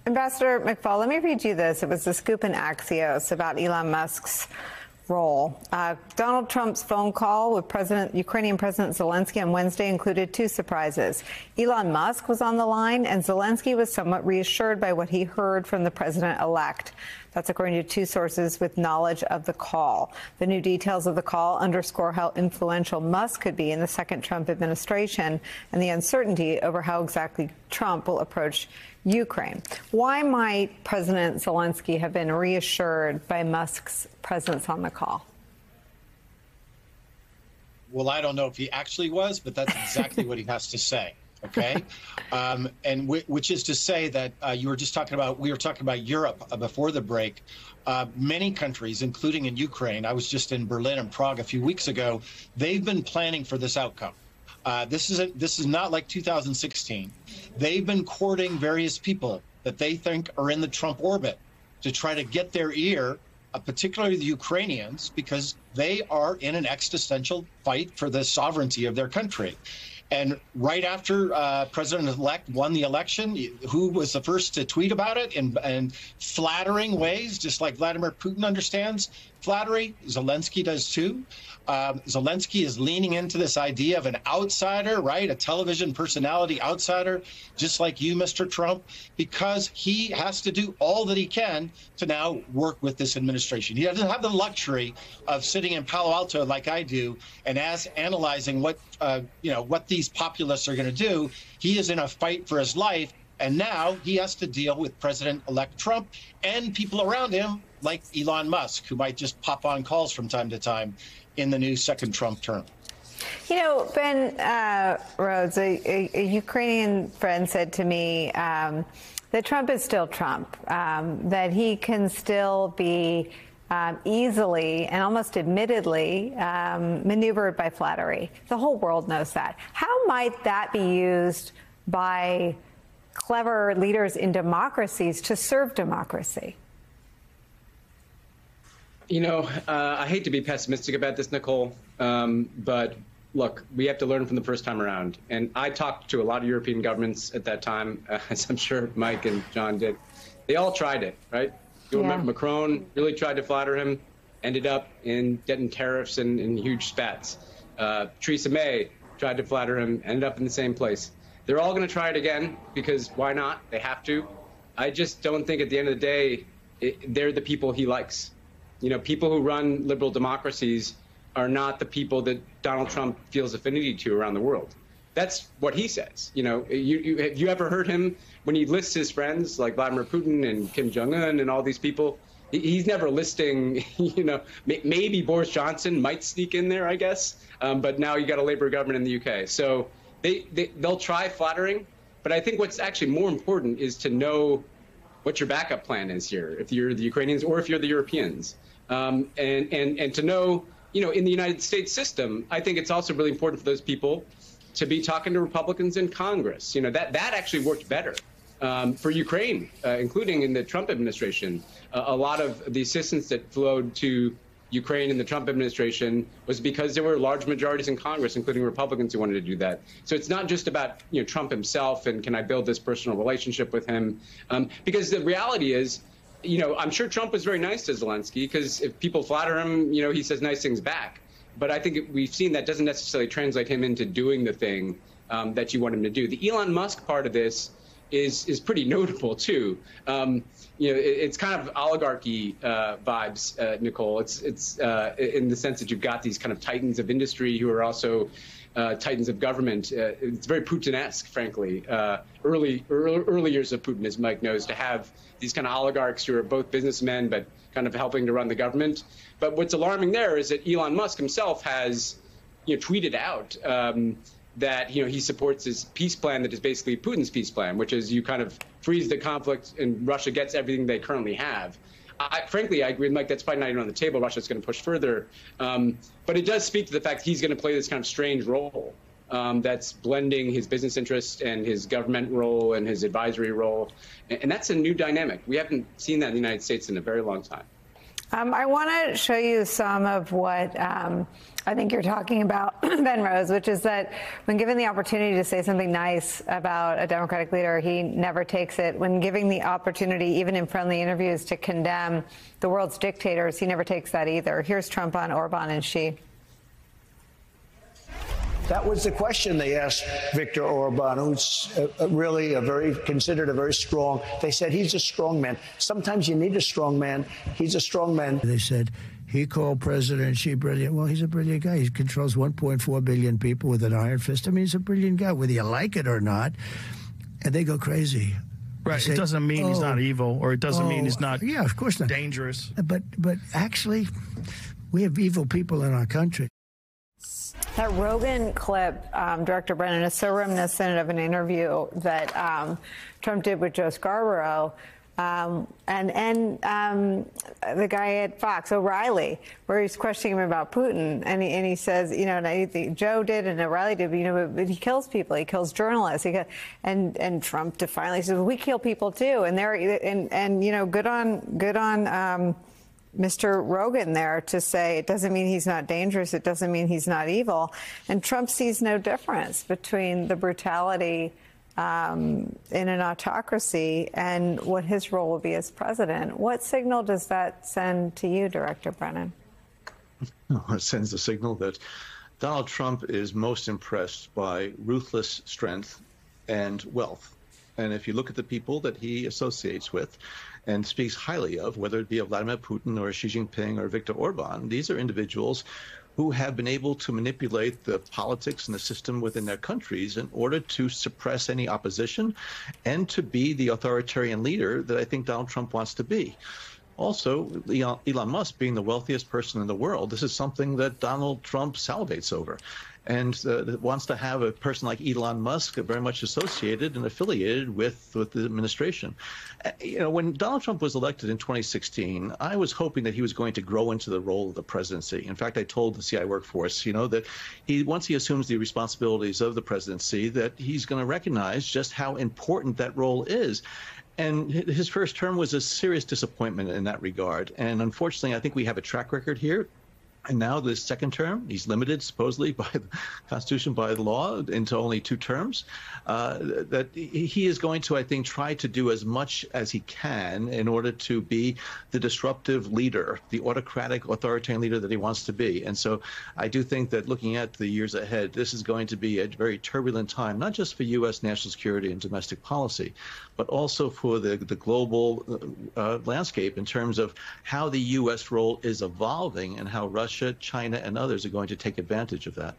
Ambassador McFaul, let me read you this. It was the scoop in Axios about Elon Musk's role. Donald Trump's phone call with Ukrainian President Zelensky on Wednesday included two surprises. Elon Musk was on the line, and Zelensky was somewhat reassured by what he heard from the president-elect. That's according to two sources with knowledge of the call. The new details of the call underscore how influential Musk could be in the second Trump administration and the uncertainty over how exactly Trump will approach Ukraine. Why might President Zelensky have been reassured by Musk's presence on the call? Well, I don't know if he actually was, but that's exactly what he has to say. OK, and which is to say that we were talking about Europe before the break. Many countries, including in Ukraine, I was just in Berlin and Prague a few weeks ago. They've been planning for this outcome. This is not like 2016. They've been courting various people that they think are in the Trump orbit to try to get their ear, particularly the Ukrainians, because they are in an existential fight for the sovereignty of their country. And right after President-elect won the election, who was the first to tweet about it in flattering ways, just like Vladimir Putin understands flattery? Zelensky does too. Zelensky is leaning into this idea of an outsider, right? A television personality outsider, just like you, Mr. Trump, because he has to do all that he can to now work with this administration. He doesn't have the luxury of sitting in Palo Alto like I do and analyzing what these populists are going to do. He is in a fight for his life. And now he has to deal with President-elect Trump and people around him like Elon Musk, who might just pop on calls from time to time in the new second Trump term. You know, Ben Rhodes, a Ukrainian friend said to me that Trump is still Trump, that he can still be easily and almost admittedly maneuvered by flattery. The whole world knows that. How might that be used by clever leaders in democracies to serve democracy? You know, I hate to be pessimistic about this, Nicole, but look, we have to learn from the first time around. And I talked to a lot of European governments at that time, as I'm sure Mike and John did. They all tried it, right? You remember Macron really tried to flatter him, ended up in getting tariffs and huge spats. Theresa May tried to flatter him, ended up in the same place. They're all going to try it again because why not? They have to. I just don't think at the end of the day, they're the people he likes. You know, people who run liberal democracies are not the people that Donald Trump feels affinity to around the world. That's what he says. You know, have you ever heard him when he lists his friends like Vladimir Putin and Kim Jong-un and all these people? He's never listing, you know, maybe Boris Johnson might sneak in there, I guess. But now you got a Labour government in the UK. So they'll try flattering. But I think what's actually more important is to know what your backup plan is here, if you're the Ukrainians or if you're the Europeans. And to know, you know, in the United States system, I think it's also really important for those people to be talking to Republicans in Congress. You know, that actually worked better for Ukraine, including in the Trump administration. A lot of the assistance that flowed to Ukraine in the Trump administration was because there were large majorities in Congress, including Republicans, who wanted to do that. So it's not just about, you know, Trump himself and can I build this personal relationship with him? Because the reality is, you know, I'm sure Trump was very nice to Zelensky because if people flatter him, you know, he says nice things back. But I think we've seen that doesn't necessarily translate him into doing the thing that you want him to do. The Elon Musk part of this is pretty notable, too. You know, it's kind of oligarchy vibes, Nicole. It's in the sense that you've got these kind of titans of industry who are also titans of government. It's very Putin-esque, frankly. Early years of Putin, as Mike knows, to have these kind of oligarchs who are both businessmen but kind of helping to run the government. But what's alarming there is that Elon Musk himself has, you know, tweeted out that, you know, he supports his peace plan that is basically Putin's peace plan, which is you kind of freeze the conflict and Russia gets everything they currently have. Frankly, I agree with Mike, that's probably not even on the table. Russia's going to push further. But it does speak to the fact he's going to play this kind of strange role that's blending his business interest and his government role and his advisory role. And that's a new dynamic. We haven't seen that in the United States in a very long time. I want to show you some of what I think you're talking about, Ben Rose, which is that when given the opportunity to say something nice about a Democratic leader, he never takes it. When giving the opportunity, even in friendly interviews, to condemn the world's dictators, he never takes that either. Here's Trump on Orban and Xi. That was the question they asked Viktor Orban, who's really considered a very strong. They said he's a strong man. Sometimes you need a strong man. He's a strong man. They said he called President Xi brilliant. Well, he's a brilliant guy. He controls 1.4 billion people with an iron fist. I mean, he's a brilliant guy, whether you like it or not. And they go crazy. Right. Say, it doesn't mean he's not evil, or it doesn't mean he's not. Yeah, of course not. Dangerous. But actually, we have evil people in our country. That Rogan clip, Director Brennan, is so reminiscent of an interview that Trump did with Joe Scarborough and the guy at Fox, O'Reilly, where he's questioning him about Putin, and he says, you know, and Joe did and O'Reilly did, but, you know, but he kills people, he kills journalists, and Trump defiantly says, we kill people too, and you know, good on. Mr. Rogan there to say it doesn't mean he's not dangerous, it doesn't mean he's not evil. And Trump sees no difference between the brutality in an autocracy and what his role will be as president. What signal does that send to you, Director Brennan? It sends the signal that Donald Trump is most impressed by ruthless strength and wealth. And if you look at the people that he associates with and speaks highly of, whether it be of Vladimir Putin or Xi Jinping or Viktor Orban, these are individuals who have been able to manipulate the politics and the system within their countries in order to suppress any opposition and to be the authoritarian leader that I think Donald Trump wants to be. Also, Elon Musk being the wealthiest person in the world, this is something that Donald Trump salivates over and wants to have a person like Elon Musk very much associated and affiliated with the administration. You know, when Donald Trump was elected in 2016, I was hoping that he was going to grow into the role of the presidency. In fact, I told the CIA workforce, you know, that once he assumes the responsibilities of the presidency, that he's going to recognize just how important that role is. And his first term was a serious disappointment in that regard. And unfortunately, I think we have a track record here. And now this second term, he's limited supposedly by the Constitution, by the law, into only 2 terms, that he is going to, I think, try to do as much as he can in order to be the disruptive leader, the autocratic, authoritarian leader that he wants to be. And so I do think that looking at the years ahead, this is going to be a very turbulent time, not just for U.S. national security and domestic policy, but also for the global landscape in terms of how the U.S. role is evolving and how Russia, China, and others are going to take advantage of that.